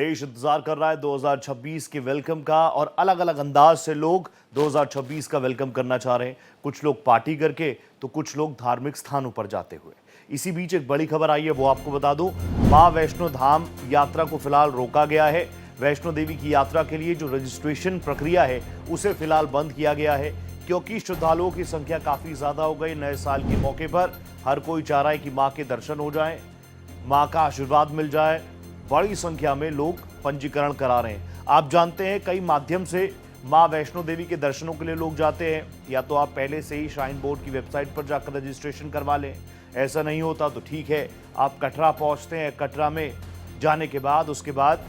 देश इंतजार कर रहा है 2026 के वेलकम का और अलग अलग अंदाज से लोग 2026 का वेलकम करना चाह रहे हैं। कुछ लोग पार्टी करके तो कुछ लोग धार्मिक स्थानों पर जाते हुए। इसी बीच एक बड़ी खबर आई है, वो आपको बता दूं। मां वैष्णो धाम यात्रा को फिलहाल रोका गया है। वैष्णो देवी की यात्रा के लिए जो रजिस्ट्रेशन प्रक्रिया है उसे फिलहाल बंद किया गया है, क्योंकि श्रद्धालुओं की संख्या काफी ज्यादा हो गई। नए साल के मौके पर हर कोई चाह रहा है कि मां के दर्शन हो जाएं, मां का आशीर्वाद मिल जाए। बड़ी संख्या में लोग पंजीकरण करा रहे हैं। आप जानते हैं कई माध्यम से मां वैष्णो देवी के दर्शनों के लिए लोग जाते हैं। या तो आप पहले से ही श्राइन बोर्ड की वेबसाइट पर जाकर रजिस्ट्रेशन करवा लें, ऐसा नहीं होता तो ठीक है, आप कटरा पहुंचते हैं। कटरा में जाने के बाद उसके बाद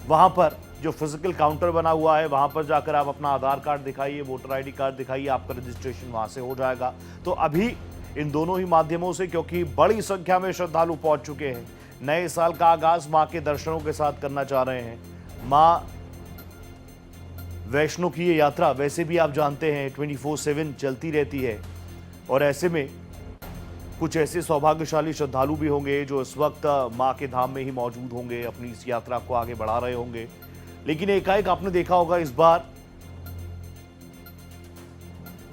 वहां पर जो फिजिकल काउंटर बना हुआ है वहां पर जाकर आप अपना आधार कार्ड दिखाइए, वोटर आईडी कार्ड दिखाइए, आपका रजिस्ट्रेशन वहां से हो जाएगा। तो अभी इन दोनों ही माध्यमों से, क्योंकि बड़ी संख्या में श्रद्धालु पहुंच चुके हैं, नए साल का आगाज मां के दर्शनों के साथ करना चाह रहे हैं। मां वैष्णो की ये यात्रा वैसे भी आप जानते हैं 24/7 चलती रहती है, और ऐसे में कुछ ऐसे सौभाग्यशाली श्रद्धालु भी होंगे जो इस वक्त मां के धाम में ही मौजूद होंगे, अपनी इस यात्रा को आगे बढ़ा रहे होंगे। लेकिन एकाएक आपने देखा होगा इस बार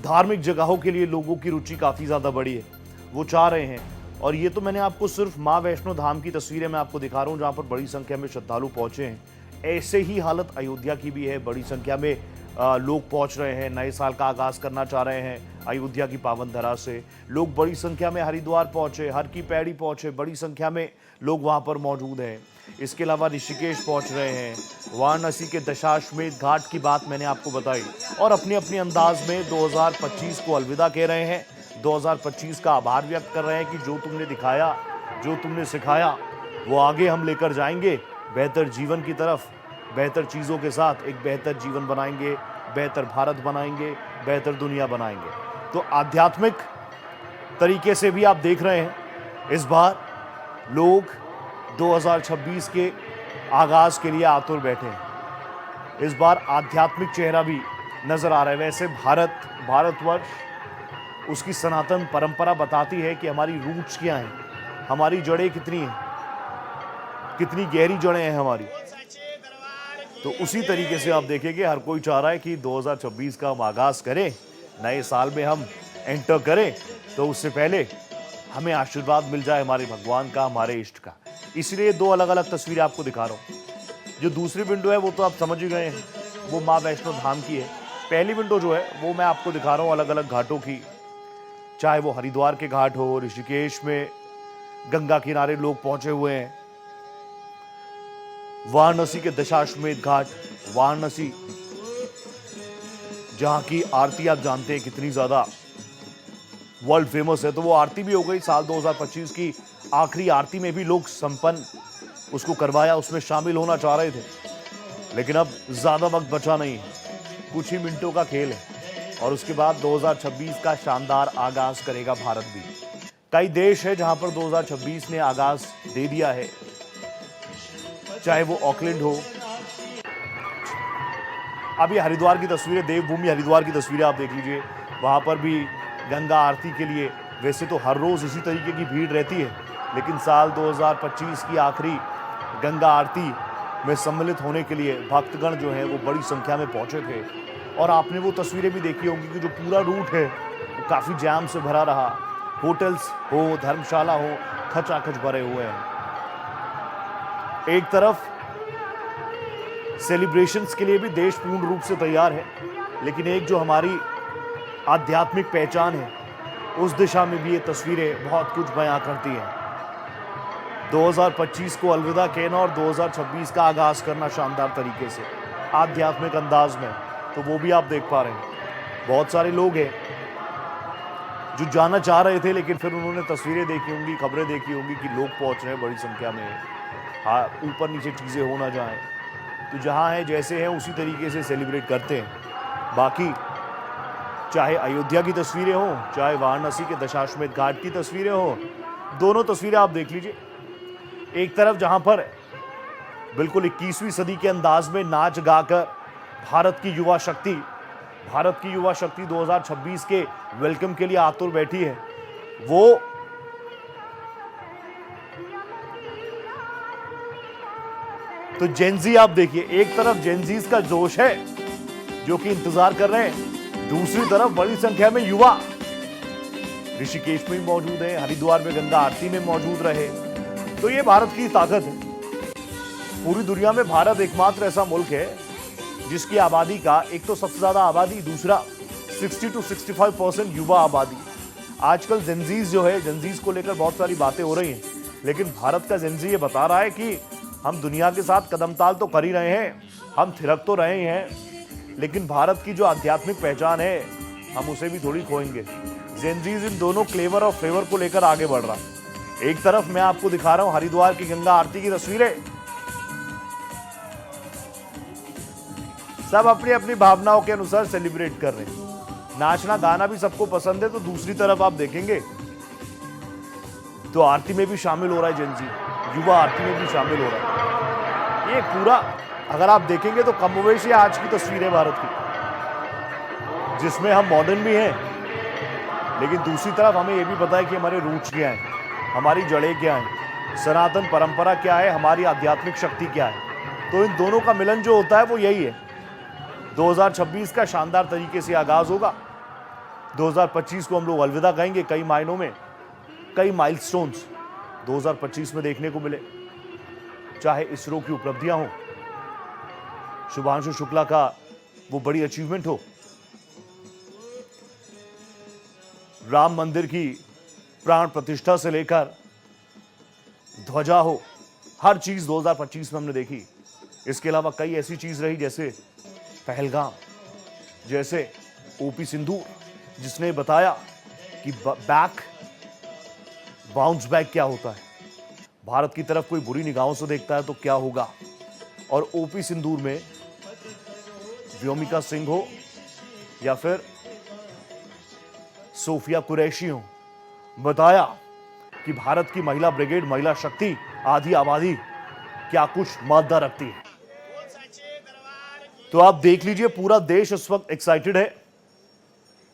धार्मिक जगहों के लिए लोगों की रुचि काफी ज्यादा बढ़ी है। वो चाह रहे हैं, और ये तो मैंने आपको सिर्फ मां वैष्णो धाम की तस्वीरें मैं आपको दिखा रहा हूं जहां पर बड़ी संख्या में श्रद्धालु पहुंचे हैं। ऐसे ही हालत अयोध्या की भी है। बड़ी संख्या में लोग पहुंच रहे हैं, नए साल का आगाज करना चाह रहे हैं अयोध्या की पावन धरा से। लोग बड़ी संख्या में हरिद्वार पहुंचे, हर की पैड़ी पहुंचे, बड़ी संख्या में लोग वहां पर मौजूद हैं। इसके अलावा ऋषिकेश पहुंच रहे हैं। वाराणसी के दशाश्वमेध घाट की बात मैंने आपको बताई, और अपने अपने अंदाज में 2025 को अलविदा कह रहे हैं। 2025 का आभार व्यक्त कर रहे हैं कि जो तुमने दिखाया, जो तुमने सिखाया, वो आगे हम लेकर जाएंगे बेहतर जीवन की तरफ। बेहतर चीज़ों के साथ एक बेहतर जीवन बनाएंगे, बेहतर भारत बनाएंगे, बेहतर दुनिया बनाएंगे। तो आध्यात्मिक तरीके से भी आप देख रहे हैं इस बार लोग 2026 के आगाज के लिए आतुर बैठे हैं। इस बार आध्यात्मिक चेहरा भी नजर आ रहा है। वैसे भारतवर्ष, उसकी सनातन परंपरा बताती है कि हमारी रूट्स क्या हैं, हमारी जड़ें कितनी हैं, कितनी गहरी जड़ें हैं हमारी। तो उसी तरीके से आप देखेंगे हर कोई चाह रहा है कि 2026 का हम आगाज करें, नए साल में हम एंटर करें, तो उससे पहले हमें आशीर्वाद मिल जाए हमारे भगवान का, हमारे इष्ट का। इसलिए दो अलग अलग तस्वीरें आपको दिखा रहा हूँ। जो दूसरी विंडो है वो तो आप समझ ही गए हैं, वो माँ वैष्णो धाम की है। पहली विंडो जो है वो मैं आपको दिखा रहा हूँ अलग अलग घाटों की, चाहे वो हरिद्वार के घाट हो, ऋषिकेश में गंगा किनारे लोग पहुंचे हुए हैं, वाराणसी के दशाश्वमेध घाट, वाराणसी जहां की आरती आप जानते हैं कितनी ज्यादा वर्ल्ड फेमस है। तो वो आरती भी हो गई। साल 2025 की आखिरी आरती में भी लोग संपन्न उसको करवाया, उसमें शामिल होना चाह रहे थे, लेकिन अब ज्यादा वक्त बचा नहीं, कुछ ही मिनटों का खेल है, और उसके बाद 2026 का शानदार आगाज करेगा भारत भी। कई देश है जहां पर 2026 ने आगाज दे दिया है, चाहे वो ऑकलैंड हो। अभी हरिद्वार की तस्वीरें, देवभूमि हरिद्वार की तस्वीरें आप देख लीजिए। वहां पर भी गंगा आरती के लिए वैसे तो हर रोज इसी तरीके की भीड़ रहती है, लेकिन साल 2025 की आखिरी गंगा आरती में सम्मिलित होने के लिए भक्तगण जो है वो बड़ी संख्या में पहुंचे थे। और आपने वो तस्वीरें भी देखी होंगी कि जो पूरा रूट है वो काफी जाम से भरा रहा। होटल्स हो, धर्मशाला हो, खचाखच भरे हुए हैं। एक तरफ सेलिब्रेशंस के लिए भी देश पूर्ण रूप से तैयार है, लेकिन एक जो हमारी आध्यात्मिक पहचान है उस दिशा में भी ये तस्वीरें बहुत कुछ बयां करती हैं। 2025 को अलविदा कहना और 2026 का आगाज करना शानदार तरीके से आध्यात्मिक अंदाज में, तो वो भी आप देख पा रहे हैं। बहुत सारे लोग हैं जो जाना चाह रहे थे, लेकिन फिर उन्होंने तस्वीरें देखी होंगी, खबरें देखी होंगी कि लोग पहुंच रहे हैं बड़ी संख्या में। हाँ, ऊपर नीचे चीज़ें हो ना जाएं, तो जहाँ है जैसे हैं उसी तरीके से सेलिब्रेट करते हैं। बाकी चाहे अयोध्या की तस्वीरें हों, चाहे वाराणसी के दशाश्वमेध घाट की तस्वीरें हों, दोनों तस्वीरें आप देख लीजिए। एक तरफ जहां पर बिल्कुल 21वीं सदी के अंदाज में नाच गाकर भारत की युवा शक्ति 2026 के वेलकम के लिए आतुर बैठी है, वो तो जेनजी आप देखिए, एक तरफ जेनजीज का जोश है जो कि इंतजार कर रहे हैं, दूसरी तरफ बड़ी संख्या में युवा ऋषिकेश में मौजूद है, हरिद्वार में गंगा आरती में मौजूद रहे। तो ये भारत की ताकत है। पूरी दुनिया में भारत एकमात्र ऐसा मुल्क है जिसकी आबादी का, एक तो सबसे ज्यादा आबादी, दूसरा 60 to 65% युवा आबादी। आजकल जेनजीज जो है, जेनजीज को लेकर बहुत सारी बातें हो रही हैं, लेकिन भारत का जेनजी ये बता रहा है कि हम दुनिया के साथ कदमताल तो कर ही रहे हैं, हम थिरक तो रहे हैं, लेकिन भारत की जो आध्यात्मिक पहचान है हम उसे भी थोड़ी खोएंगे। जेनजीज इन दोनों क्लेवर और फ्लेवर को लेकर आगे बढ़ रहा है। एक तरफ मैं आपको दिखा रहा हूं हरिद्वार की गंगा आरती की तस्वीरें, सब अपनी अपनी भावनाओं के अनुसार सेलिब्रेट कर रहे हैं, नाचना गाना भी सबको पसंद है। तो दूसरी तरफ आप देखेंगे तो आरती में भी शामिल हो रहा है जेनजी, युवा आरती में भी शामिल हो रहा है। ये पूरा अगर आप देखेंगे तो कमोवेश ये आज की तस्वीर है भारत की, जिसमें हम मॉडर्न भी हैं, लेकिन दूसरी तरफ हमें यह भी पता है कि हमारे रूट्स क्या हैं, हमारी जड़ें क्या हैं, सनातन परंपरा क्या है, हमारी आध्यात्मिक शक्ति क्या है। तो इन दोनों का मिलन जो होता है वो यही है। 2026 का शानदार तरीके से आगाज होगा। 2025 को हम लोग अलविदा कहेंगे। कई मायनों में कई माइलस्टोन्स 2025 में देखने को मिले, चाहे इसरो की उपलब्धियां हो, शुभांशु शुक्ला का वो बड़ी अचीवमेंट हो, राम मंदिर की प्राण प्रतिष्ठा से लेकर ध्वजा हो, हर चीज 2025 में हमने देखी। इसके अलावा कई ऐसी चीज रही जैसे पहलगाम, जैसे ओपी सिंधु जिसने बताया कि बाउंस बैक क्या होता है, भारत की तरफ कोई बुरी निगाहों से देखता है तो क्या होगा। और ओपी सिंदूर में व्योमिका सिंह हो या फिर सोफिया कुरैशी हो, बताया कि भारत की महिला ब्रिगेड, महिला शक्ति, आधी आबादी क्या कुछ मादा रखती है। तो आप देख लीजिए, पूरा देश इस वक्त एक्साइटेड है।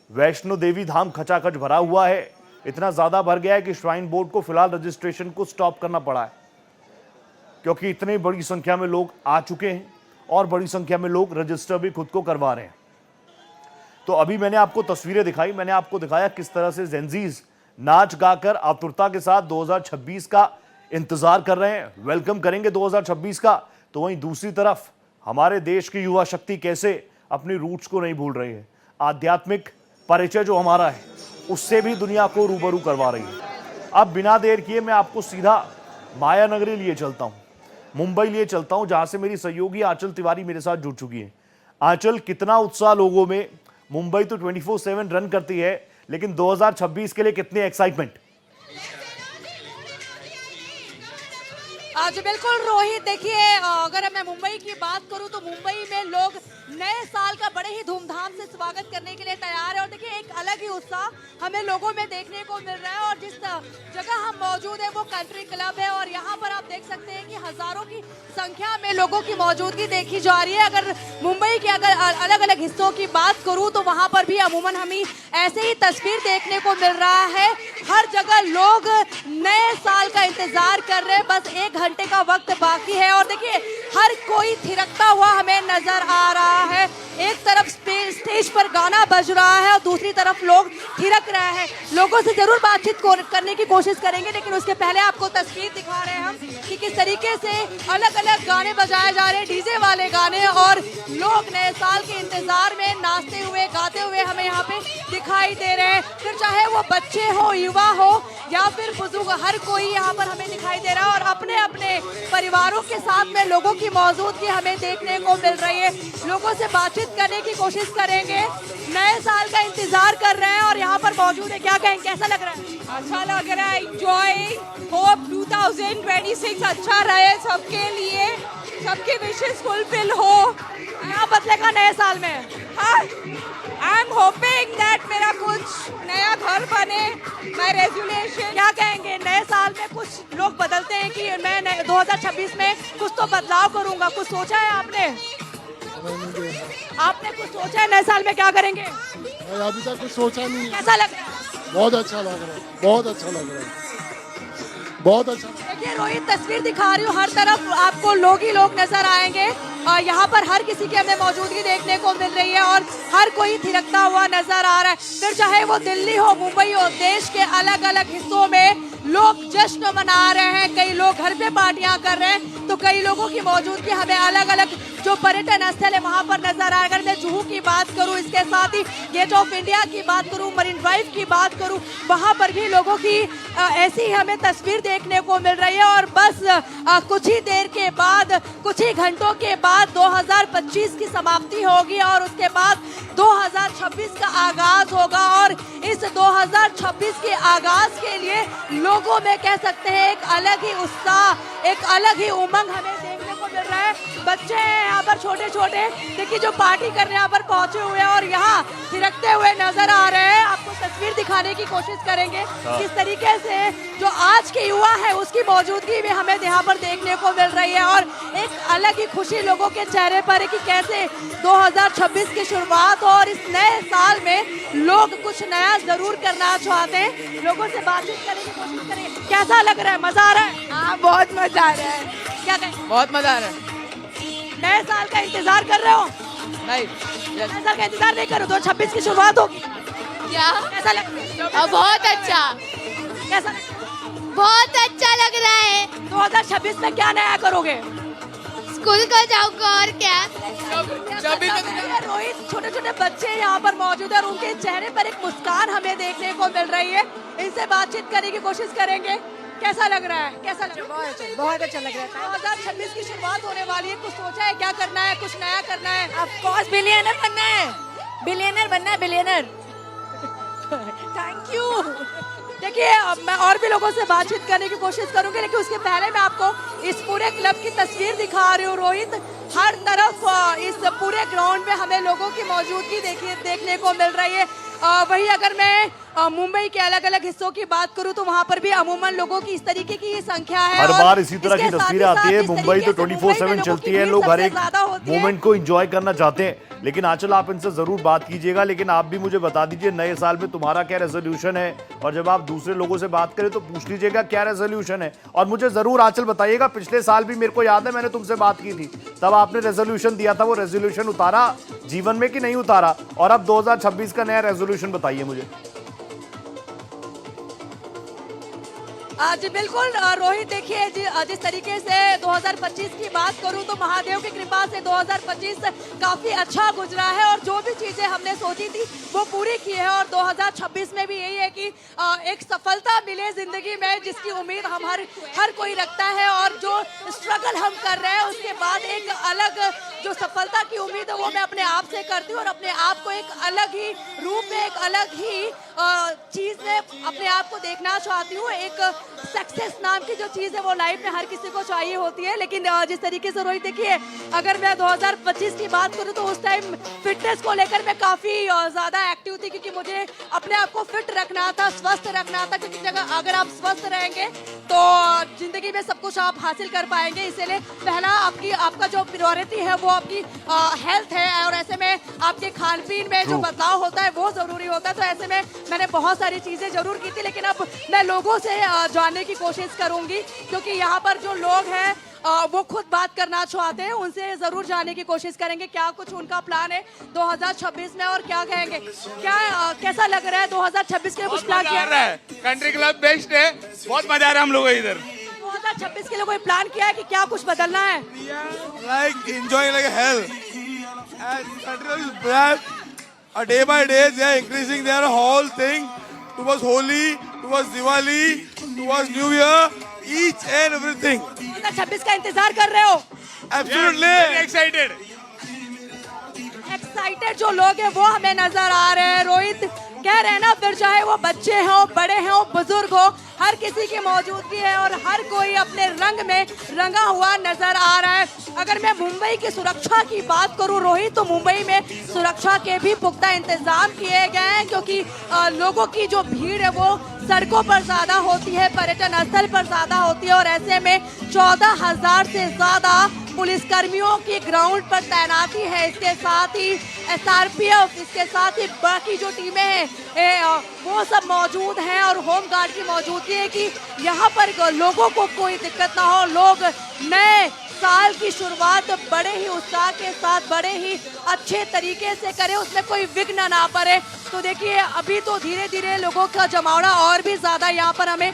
वैष्णो देवी धाम खचाखच भरा हुआ है, इतना ज्यादा भर गया है कि श्राइन बोर्ड को फिलहाल रजिस्ट्रेशन को स्टॉप करना पड़ा है, क्योंकि इतनी बड़ी संख्या में लोग आ चुके हैं और बड़ी संख्या में लोग रजिस्टर भी खुद को करवा रहे हैं। तो अभी मैंने आपको तस्वीरें दिखाई, मैंने आपको दिखाया किस तरह से जेनजीज नाच गाकर आतुरता के साथ 2026 का इंतजार कर रहे हैं, वेलकम करेंगे 2026 का। तो वहीं दूसरी तरफ हमारे देश की युवा शक्ति कैसे अपनी रूट्स को नहीं भूल रही है, आध्यात्मिक परिचय जो हमारा है उससे भी दुनिया को रूबरू करवा रही है। अब बिना देर किए मैं आपको सीधा माया नगरी लिए चलता हूं, मुंबई लिए चलता हूं, जहां से मेरी सहयोगी आंचल तिवारी मेरे साथ जुड़ चुकी है। आंचल, कितना उत्साह लोगों में, मुंबई तो 24/7 रन करती है, लेकिन 2026 के लिए कितनी एक्साइटमेंट। जी बिल्कुल रोहित, देखिए अगर मैं मुंबई की बात करूं तो मुंबई में लोग नए साल का बड़े ही धूमधाम से स्वागत करने के लिए तैयार है। और देखिए एक अलग ही उत्साह हमें लोगों में देखने को मिल रहा है। और जिस जगह हम मौजूद है वो कंट्री क्लब है, और यहाँ पर आप देख सकते हैं कि हजारों की संख्या में लोगों की मौजूदगी देखी जा रही है। अगर मुंबई के अगर अलग अलग हिस्सों की बात करूँ तो वहाँ पर भी अमूमन हमें ऐसे ही तस्वीर देखने को मिल रहा है। हर जगह लोग नए साल का इंतजार कर रहे हैं, बस 1 घंटे का वक्त बाकी है। और देखिए हर कोई थिरकता हुआ हमें नजर आ रहा है। एक तरफ स्टेज पर गाना बज रहा है और दूसरी तरफ लोग थिरक रहे हैं। लोगों से जरूर बातचीत करने की कोशिश करेंगे, लेकिन उसके पहले आपको तस्वीर दिखा रहे हैं हम कि किस तरीके से अलग अलग गाने बजाए जा रहे हैं, डीजे वाले गाने, और लोग नए साल के इंतजार में नाचते हुए गाते हुए हमें यहाँ पे दिखाई दे रहे हैं। फिर चाहे वो बच्चे हो, युवा हो या फिर बुजुर्ग, हर कोई यहाँ पर हमें दिखाई दे रहा है। और अपने अपने परिवारों के साथ में लोगों की मौजूदगी हमें देखने को मिल रही है। लोगों से बातचीत करने की कोशिश करेंगे, नए साल का इंतजार कर रहे हैं और यहाँ पर मौजूद है। क्या कहें, कैसा लग रहा है? अच्छा लग रहा है, एंजॉय, होप 2026 अच्छा रहे सबके लिए, सबके विशेष फुलफिल हो। क्या बदलेगा नए साल में? आई एम होपिंग दैट मेरा कुछ नया घर बने, माय रेजोल्यूशन। क्या कहेंगे, नए साल में कुछ लोग बदलते हैं कि मैं 2026 में कुछ तो बदलाव करूंगा, कुछ सोचा है आपने? आपने कुछ सोचा है नए साल में क्या करेंगे? अभी तक कुछ सोचा नहीं। कैसा लग रहा है? बहुत अच्छा लग रहा है, बहुत अच्छा लग रहा है, बहुत अच्छा। देखिए रोहित, तस्वीर दिखा रही हूँ, हर तरफ आपको लोग ही लोग नजर आएंगे। यहाँ पर हर किसी की हमें मौजूदगी देखने को मिल रही है और हर कोई थिरकता हुआ नजर आ रहा है। फिर चाहे वो दिल्ली हो, मुंबई हो, देश के अलग अलग हिस्सों में लोग जश्न मना रहे हैं। कई लोग घर पे पार्टियां कर रहे हैं, तो कई लोगों की मौजूदगी हमें अलग अलग जो पर्यटन स्थल है वहां पर नजर आ रहा है। अगर मैं जुहू की बात करूं, इसके साथ ही गेट ऑफ इंडिया की बात करूं, मरीन ड्राइव की बात करूं, वहां पर भी लोगों की ऐसी ही हमें तस्वीर देखने को मिल रही है। और बस कुछ ही देर के बाद, कुछ ही घंटों के बाद 2025 की समाप्ति होगी और उसके बाद 2026 का आगाज होगा। और इस 2026 के आगाज के लिए लोगों में कह सकते हैं एक अलग ही उत्साह, एक अलग ही उमंग हमें देखने को मिल रहा है। बच्चे हैं यहाँ पर छोटे छोटे, देखिए जो पार्टी करने यहाँ पर पहुंचे हुए हैं और यहाँ थिरकते हुए नजर आ रहे हैं। आपको तस्वीर दिखाने की कोशिश करेंगे किस तरीके से जो आज के युवा है उसकी मौजूदगी भी हमें यहाँ पर देखने को मिल रही है। और एक अलग ही खुशी लोगों के चेहरे पर है कि कैसे 2026 की शुरुआत हो और इस नए साल में लोग कुछ नया जरूर करना चाहते हैं। लोगों से बातचीत करने की कोशिश करेंगे। कैसा लग रहा है? मजा आ रहा है? हाँ, बहुत मजा आ रहा है। क्या कहें? बहुत मजा आ रहा है। नए साल का इंतजार कर रहे हो? नहीं, नए साल का इंतजार नहीं करो, 2026 की शुरुआत होगी। क्या? कैसा लग रहा है? बहुत अच्छा, कैसा बहुत अच्छा लग रहा है। 2026 में क्या नया करोगे? स्कूल को जाऊंगा और क्या। रोहित, छोटे छोटे बच्चे यहाँ पर मौजूद है और उनके चेहरे पर एक मुस्कान हमें देखने को मिल रही है। इनसे बातचीत करने की कोशिश करेंगे। कैसा लग रहा है? कैसा लग रहा है? बहुत अच्छा लग रहा है। 2026 की शुरुआत होने वाली है, कुछ सोचा है क्या करना है? कुछ नया करना है? ऑफ कोर्स बिलियनर बनना है, बिलियनर बनना है, बिलियनर। Thank you. देखिए अब मैं और भी लोगों से बातचीत करने की कोशिश करूंगी, लेकिन उसके पहले मैं आपको इस पूरे क्लब की तस्वीर दिखा रही हूँ। रोहित, हर तरफ इस पूरे ग्राउंड में हमें लोगों की मौजूदगी देखने को मिल रही है। वही अगर मैं मुंबई के अलग अलग हिस्सों की बात करूं तो वहां पर भी अमूमन लोगों की इस तरीके की ही संख्या है। हर और बार इसी तरह की इसके साथ ही तस्वीरें आती साथ है। जिस मुंबई तरीके तो से 24/7 मुंबई में चलती लोगों है, की लोग भीड़ हर सबसे एक ज्यादा होती है। मोमेंट को एंजॉय करना चाहते हैं। लेकिन आंचल, आप इनसे जरूर बात कीजिएगा, लेकिन आप भी मुझे बता दीजिए नए साल में तुम्हारा क्या रेजोल्यूशन है, और जब आप दूसरे लोगों से बात करें तो पूछ लीजिएगा क्या रेजोल्यूशन है। और मुझे जरूर आंचल बताइएगा, पिछले साल भी मेरे को याद है मैंने तुमसे बात की थी, तब आपने रेजोल्यूशन दिया था, वो रेजोल्यूशन उतारा जीवन में कि नहीं उतारा? और अब 2026 का नया रेजोल्यूशन बताइए मुझे। जी बिल्कुल रोहित, देखिए जिस तरीके से 2025 की बात करूं तो महादेव की कृपा से 2025 काफी अच्छा गुजरा है और जो भी चीजें हमने सोची थी वो पूरी की है। और 2026 में भी यही है कि एक सफलता मिले जिंदगी में, जिसकी उम्मीद हम हर कोई रखता है। और जो स्ट्रगल हम कर रहे हैं उसके बाद एक अलग जो सफलता की उम्मीद है वो मैं अपने आप से करती हूँ और अपने आप को एक अलग ही रूप में, एक अलग ही चीज में अपने आप को देखना चाहती हूँ। एक सक्सेस नाम की जो चीज है वो लाइफ में हर किसी को चाहिए होती है। लेकिन जिस तरीके से रोहित, देखिए अगर मैं 2025 की बात करूं तो उस टाइम फिटनेस को लेकर मैं काफी ज्यादा एक्टिव थी, क्योंकि मुझे अपने आप को फिट रखना था, स्वस्थ रखना था। क्योंकि अगर आप स्वस्थ रहेंगे तो जिंदगी में सब कुछ आप हासिल कर पाएंगे। इसीलिए पहला आपका जो प्रायोरिटी है वो आपकी हेल्थ है, और ऐसे में आपके खान पीन में जो बदलाव होता है वो जरूरी होता है। तो ऐसे में मैंने बहुत सारी चीजें जरूर की थी, लेकिन अब मैं लोगों से जानने की कोशिश करूंगी, क्योंकि यहाँ पर जो लोग हैं वो खुद बात करना चाहते हैं। उनसे जरूर जानने की कोशिश करेंगे क्या कुछ उनका प्लान है 2026 में और क्या कहेंगे। कैसा लग रहा है 2026 के लिए कुछ प्लान किया है? कंट्री क्लब बेस्ट है, बहुत मजा आ रहा है हम लोगों को इधर। 2026 के लिए कोई प्लान किया है कि क्या कुछ बदलना है? Like enjoying like hell, and country club is bad. Day by day they are increasing their whole thing towards Holi, towards Diwali, towards New Year, each and everything. 2026 का इंतजार कर रहे हो? Absolutely excited. एक्साइटेड जो लोग हैं वो हमें नजर आ रहे हैं। रोहित कह रहे हैं ना, फिर चाहे वो बच्चे हो, बड़े हो, बुजुर्ग हो, हर किसी की मौजूदगी है और हर कोई अपने रंग में रंगा हुआ नजर आ रहा है। अगर मैं मुंबई की सुरक्षा की बात करूं रोहित, तो मुंबई में सुरक्षा के भी पुख्ता इंतजाम किए गए हैं, क्योंकि लोगों की जो भीड़ है वो सड़कों पर ज्यादा होती है, पर्यटन स्थल पर ज्यादा होती है। और ऐसे में 14,000 से ज्यादा पुलिसकर्मियों की ग्राउंड पर तैनाती है। इसके साथ ही SRPF, इसके साथ ही बाकी जो टीमें हैं वो सब मौजूद हैं और होम गार्ड की मौजूदगी होती है कि यहाँ पर लोगों को कोई दिक्कत ना हो, लोग नए साल की शुरुआत बड़े ही उत्साह के साथ, बड़े ही अच्छे तरीके से करें, उसमें कोई विघ्न ना पड़े। तो देखिए अभी तो धीरे धीरे लोगों का जमावड़ा और भी ज्यादा यहाँ पर हमें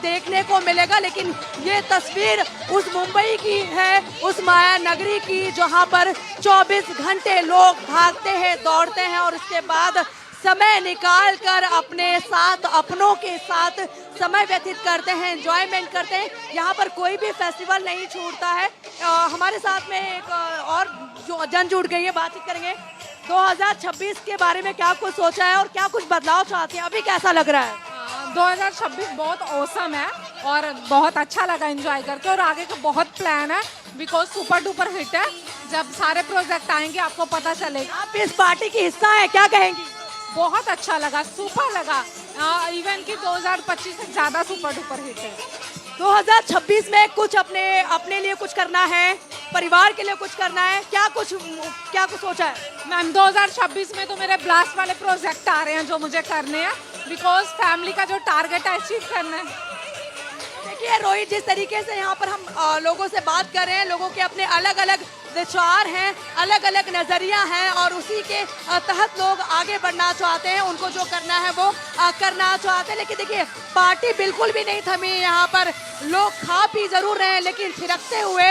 देखने को मिलेगा, लेकिन ये तस्वीर उस मुंबई की है, उस माया नगरी की, जहाँ पर 24 घंटे लोग भागते हैं, दौड़ते हैं और उसके बाद समय निकाल कर अपने साथ, अपनों के साथ समय व्यतीत करते हैं, एंजॉयमेंट करते हैं। यहाँ पर कोई भी फेस्टिवल नहीं छूटता है। हमारे साथ में एक और जो जन जुड़ गई है, बातचीत करेंगे। 2026 के बारे में क्या कुछ सोचा है और क्या कुछ बदलाव चाहते हैं, अभी कैसा लग रहा है? 2026 बहुत औसम है और बहुत अच्छा लगा एंजॉय करके, और आगे का बहुत प्लान है बिकॉज सुपर डुपर हिट है। जब सारे प्रोजेक्ट आएंगे आपको पता चलेगा। आप इस पार्टी की हिस्सा है, क्या कहेंगी? बहुत अच्छा लगा, सुपर लगा। इवन कि 2025 से ज्यादा सुपर डुपर हिट है। 2026 में कुछ अपने लिए कुछ करना है, परिवार के लिए कुछ करना है, क्या कुछ सोचा है? मैम 2026 में तो मेरे ब्लास्ट वाले प्रोजेक्ट आ रहे हैं जो मुझे करने हैं, बिकॉज फैमिली का जो टारगेट है अचीव करना है। देखिए रोहित, जिस तरीके से यहाँ पर हम लोगों से बात कर रहे हैं, लोगों के अपने अलग अलग विचार हैं, अलग अलग नजरिया हैं और उसी के तहत लोग आगे बढ़ना चाहते हैं, उनको जो करना है वो करना चाहते हैं। लेकिन देखिए पार्टी बिल्कुल भी नहीं थमी, यहाँ पर लोग खा पी जरूर रहे हैं लेकिन थिरकते हुए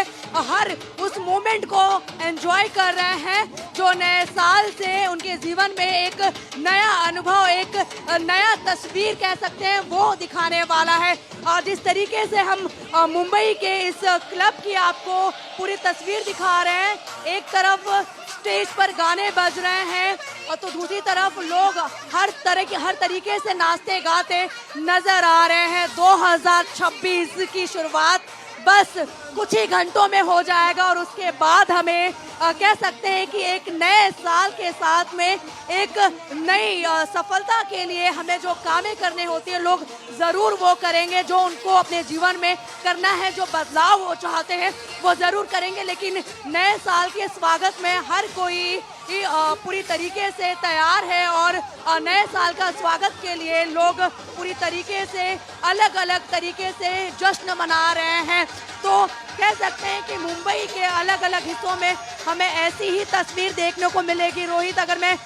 हर उस मोमेंट को एंजॉय कर रहे हैं जो नए साल से उनके जीवन में एक नया अनुभव, एक नया तस्वीर कह सकते हैं, वो दिखाने वाला है। और जिस तरीके से हम मुंबई के इस क्लब की आपको पूरी तस्वीर दिखा रहे हैं, एक तरफ स्टेज पर गाने बज रहे हैं और तो दूसरी तरफ लोग हर तरीके से नाचते गाते नजर आ रहे हैं। 2026 की शुरुआत बस कुछ ही घंटों में हो जाएगा और उसके बाद हमें कह सकते हैं कि एक नए साल के साथ में एक नई सफलता के लिए हमें जो कामें करने होती हैं लोग ज़रूर वो करेंगे, जो उनको अपने जीवन में करना है, जो बदलाव वो चाहते हैं वो ज़रूर करेंगे। लेकिन नए साल के स्वागत में हर कोई पूरी तरीके से तैयार है और नए साल का स्वागत के लिए लोग पूरी तरीके से अलग अलग तरीके से जश्न मना रहे हैं। तो कह सकते हैं कि मुंबई के अलग अलग हिस्सों में हमें ऐसी ही तस्वीर देखने को मिलेगी। रोहित, अगर मैं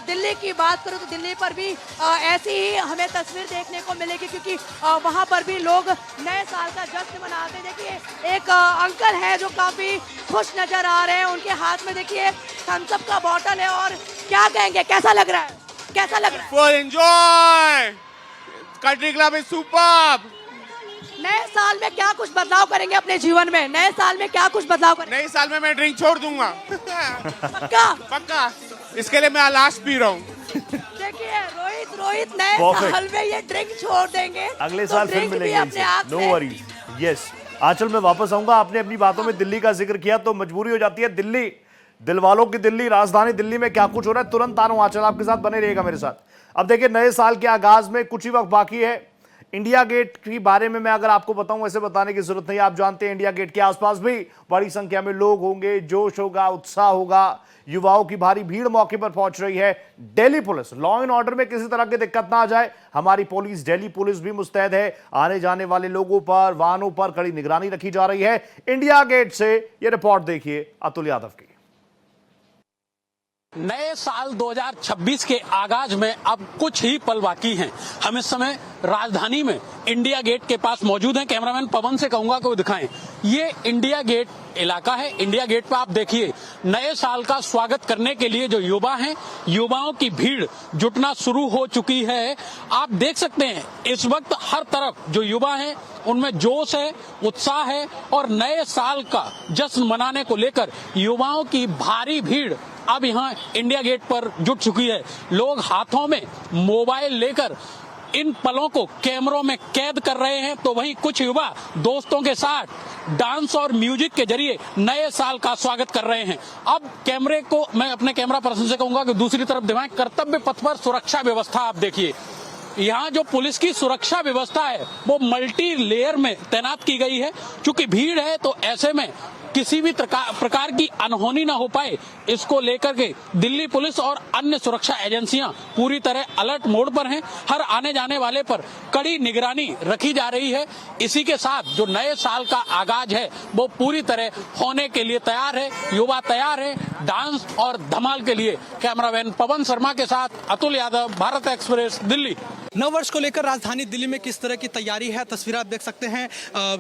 दिल्ली की बात करूं तो दिल्ली पर भी ऐसी ही हमें तस्वीर देखने को मिलेगी, क्योंकि वहां पर भी लोग नए साल का जश्न मनाते हैं। देखिए एक अंकल है जो काफी खुश नजर आ रहे हैं, उनके हाथ में देखिए थम्स अप का बॉटल है और क्या कहेंगे, कैसा लग रहा है, कैसा लग रहा है? For enjoy! Country club is superb! नए साल में क्या कुछ बदलाव करेंगे अपने जीवन में? नए साल में क्या कुछ बदलाव करेंगे? नए साल में मैं ड्रिंक छोड़ दूंगा। पक्का? पक्का, इसके लिए मैं लास्ट पी रहा हूँ। देखिए रोहित नए Perfect. साल में ये ड्रिंक छोड़ देंगे, अगले तो साल फिर ड्रिंक भी मिलेंगे अपने आप नो से- वरीज। यस, आंचल में वापस आऊंगा। आपने अपनी बातों में दिल्ली का जिक्र किया तो मजबूरी हो जाती है दिल्ली, दिल वालों की दिल्ली, राजधानी दिल्ली में क्या कुछ हो रहा है तुरंत आ रहा हूं। आंचल आपके साथ बने रहिएगा मेरे साथ। अब देखिए नए साल के आगाज में कुछ ही वक्त बाकी है। इंडिया गेट के बारे में मैं अगर आपको बताऊं, ऐसे बताने की जरूरत नहीं, आप जानते हैं इंडिया गेट के आसपास भी बड़ी संख्या में लोग होंगे, जोश होगा, उत्साह होगा, युवाओं की भारी भीड़ मौके पर पहुंच रही है। Delhi police, law and order में किसी तरह की दिक्कत ना आ जाए, हमारी पुलिस, दिल्ली पुलिस भी मुस्तैद है। आने जाने वाले लोगों पर, वाहनों पर कड़ी निगरानी रखी जा रही है। इंडिया गेट से ये रिपोर्ट देखिए अतुल यादव की। नए साल 2026 के आगाज में अब कुछ ही पल बाकी हैं। हम इस समय राजधानी में इंडिया गेट के पास मौजूद हैं। कैमरामैन पवन से कहूंगा कि वो दिखाएं। ये इंडिया गेट इलाका है। इंडिया गेट पर आप देखिए नए साल का स्वागत करने के लिए जो युवा हैं, युवाओं की भीड़ जुटना शुरू हो चुकी है। आप देख सकते हैं इस वक्त हर तरफ जो युवा हैं उनमें जोश है, उत्साह है और नए साल का जश्न मनाने को लेकर युवाओं की भारी भीड़ अब यहाँ इंडिया गेट पर जुट चुकी है। लोग हाथों में मोबाइल लेकर इन पलों को कैमरों में कैद कर रहे हैं, तो वहीं कुछ युवा दोस्तों के साथ डांस और म्यूजिक के जरिए नए साल का स्वागत कर रहे हैं। अब कैमरे को मैं अपने कैमरा पर्सन से कहूंगा कि दूसरी तरफ दिखाएं। कर्तव्य पथ पर सुरक्षा व्यवस्था आप देखिए। यहाँ जो पुलिस की सुरक्षा व्यवस्था है वो मल्टी लेयर में तैनात की गई है। चूंकि भीड़ है तो ऐसे में किसी भी प्रकार की अनहोनी ना हो पाए, इसको लेकर के दिल्ली पुलिस और अन्य सुरक्षा एजेंसियां पूरी तरह अलर्ट मोड पर हैं। हर आने जाने वाले पर कड़ी निगरानी रखी जा रही है। इसी के साथ जो नए साल का आगाज है वो पूरी तरह होने के लिए तैयार है। युवा तैयार है डांस और धमाल के लिए। कैमरामैन पवन शर्मा के साथ अतुल यादव, भारत एक्सप्रेस, दिल्ली। नववर्ष को लेकर राजधानी दिल्ली में किस तरह की तैयारी है, तस्वीर आप देख सकते हैं।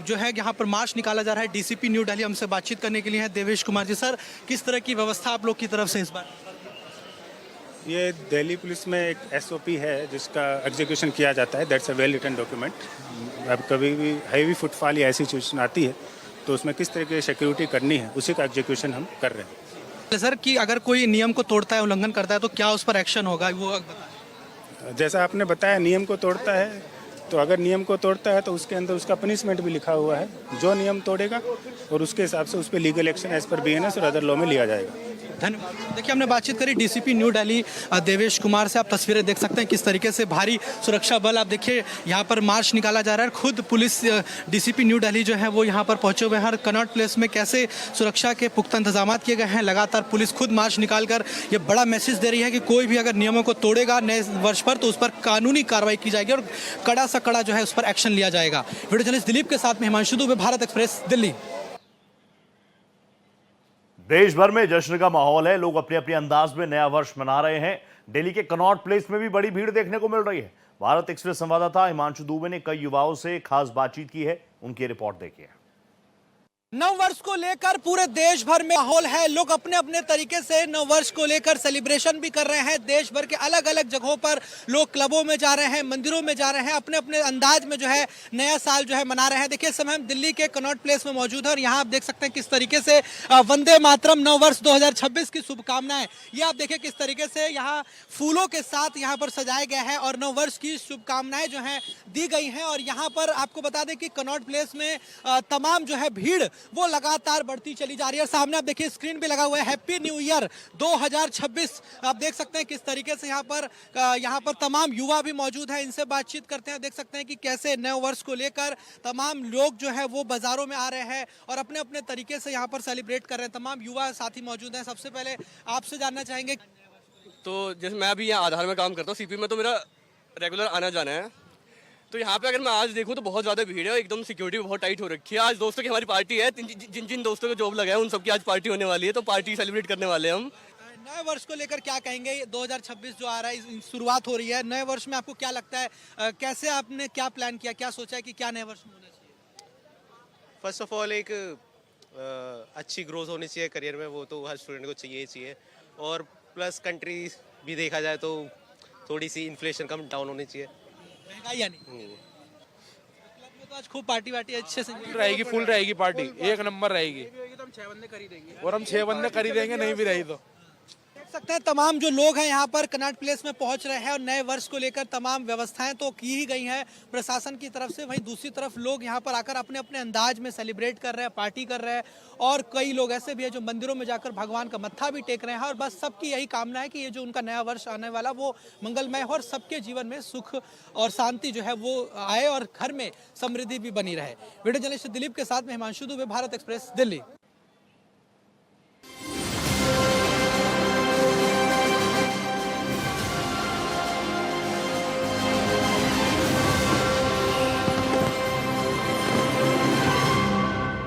जो है यहाँ पर मार्च निकाला जा रहा है। डीसीपी न्यू दिल्ली हमसे बातचीत करने के लिए हैं देवेश कुमार जी। सर, किस तरह की व्यवस्था आप लोग की तरफ से इस बार? ये दिल्ली पुलिस में एक एसओपी है जिसका एग्जीक्यूशन किया जाता है। That's a well written document. अब कभी भी हैवी फुटफॉल या ऐसी सिचुएशन आती है तो उसमें किस तरह की सिक्योरिटी करनी है, उसी का एग्जीक्यूशन हम कर रहे हैं। सर, कि अगर कोई नियम को तोड़ता है, उल्लंघन करता है, तो क्या उस पर एक्शन होगा, वो बताएं। जैसा आपने बताया, नियम को तोड़ता है तो अगर नियम को तोड़ता है तो उसके अंदर उसका पनिशमेंट भी लिखा हुआ है। जो नियम तोड़ेगा और उसके हिसाब से उस पर legal action as per BNS और अदर लॉ में लिया जाएगा। धन्यवाद। देखिए, हमने बातचीत करी डीसीपी न्यू दिल्ली देवेश कुमार से। आप तस्वीरें देख सकते हैं किस तरीके से भारी सुरक्षा बल, आप देखिए यहाँ पर मार्च निकाला जा रहा है। खुद पुलिस डीसीपी न्यू दिल्ली जो है वो यहाँ पर पहुंचे हुए हैं। हर कनॉट प्लेस में कैसे सुरक्षा के पुख्ता इंतजाम किए गए हैं। लगातार पुलिस खुद मार्च निकालकर ये बड़ा मैसेज दे रही है कि कोई भी अगर नियमों को तोड़ेगा नए वर्ष पर तो उस पर कानूनी कार्रवाई की जाएगी और कड़ा सा कड़ा जो है उस पर एक्शन लिया जाएगा। वीडियो जर्नलिस्ट दिलीप के साथ में हिमांशु दुबे, भारत एक्सप्रेस, दिल्ली। देश भर में जश्न का माहौल है। लोग अपने अपने अंदाज में नया वर्ष मना रहे हैं। दिल्ली के कनॉट प्लेस में भी बड़ी भीड़ देखने को मिल रही है। भारत एक्सप्रेस संवाददाता हिमांशु दुबे ने कई युवाओं से खास बातचीत की है। उनकी रिपोर्ट देखिए। नव वर्ष को लेकर पूरे देश भर में माहौल है। लोग अपने अपने तरीके से नव वर्ष को लेकर सेलिब्रेशन भी कर रहे हैं। देश भर के अलग अलग जगहों पर लोग क्लबों में जा रहे हैं, मंदिरों में जा रहे हैं, अपने अपने अंदाज में जो है नया साल जो है मना रहे हैं। देखिए, इस समय हम दिल्ली के कनॉट प्लेस में मौजूद है और यहाँ आप देख सकते हैं किस तरीके से वंदे मातरम नव वर्ष 2026 की शुभकामनाएं, ये आप देखिए किस तरीके से यहाँ फूलों के साथ यहाँ पर सजाया गया है और नव वर्ष की शुभकामनाएं जो है दी गई हैं। और यहाँ पर आपको बता दें कि कनॉट प्लेस में तमाम जो है भीड़ वो लगातार बढ़ती चली जा रही है। सामने आप देखिए स्क्रीन पे लगा हुआ है हैप्पी न्यू ईयर 2026। आप देख सकते हैं किस तरीके से यहाँ पर तमाम युवा भी मौजूद है। इनसे बातचीत करते हैं, देख सकते हैं कि कैसे नए वर्ष को लेकर तमाम लोग जो है वो बाजारों में आ रहे हैं और अपने अपने तरीके से यहाँ पर सेलिब्रेट कर रहे हैं। तमाम युवा साथी मौजूद हैं। सबसे पहले आपसे जानना चाहेंगे, तो जैसे मैं अभी यहाँ आधार में काम करता हूँ, सीपी में, तो मेरा रेगुलर आना जाना है। तो यहाँ पे अगर मैं आज देखूँ तो बहुत ज़्यादा भीड़ है और एकदम सिक्योरिटी बहुत टाइट हो रखी है। आज दोस्तों की हमारी पार्टी है। जिन जिन दोस्तों को जॉब लगा है उन सबकी आज पार्टी होने वाली है, तो पार्टी सेलिब्रेट करने वाले हैं हम। नए वर्ष को लेकर क्या कहेंगे? 2026 जो आ रहा है, शुरुआत हो रही है। नए वर्ष में आपको क्या लगता है, कैसे आपने क्या प्लान किया, क्या सोचा है कि क्या नए वर्ष में होना चाहिए? फर्स्ट ऑफ ऑल एक अच्छी ग्रोथ होनी चाहिए करियर में, वो तो हर स्टूडेंट को चाहिए ही चाहिए। और प्लस कंट्री भी देखा जाए तो थोड़ी सी इन्फ्लेशन कम डाउन होनी चाहिए। महंगाई यानी क्लब में तो आज खूब पार्टी वार्टी अच्छे से रहेगी, फुल रहेगी पार्टी, एक नंबर रहेगी। तो हम 6 बंदे खरीदेंगे और हम 6 बंदे खरीदेंगे, नहीं भी रही तो। देख सकते हैं तमाम जो लोग हैं यहाँ पर कनॉट प्लेस में पहुंच रहे हैं और नए वर्ष को लेकर तमाम व्यवस्थाएं तो की ही गई हैं प्रशासन की तरफ से। वहीं दूसरी तरफ लोग यहाँ पर आकर अपने अपने अंदाज में सेलिब्रेट कर रहे हैं, पार्टी कर रहे हैं और कई लोग ऐसे भी हैं जो मंदिरों में जाकर भगवान का मत्था भी टेक रहे हैं। और बस सबकी यही कामना है कि ये जो उनका नया वर्ष आने वाला वो मंगलमय हो और सबके जीवन में सुख और शांति जो है वो आए और घर में समृद्धि भी बनी रहे। वीडियो जर्नलिस्ट दिलीप के साथ में हिमांशु दुबे, भारत एक्सप्रेस, दिल्ली।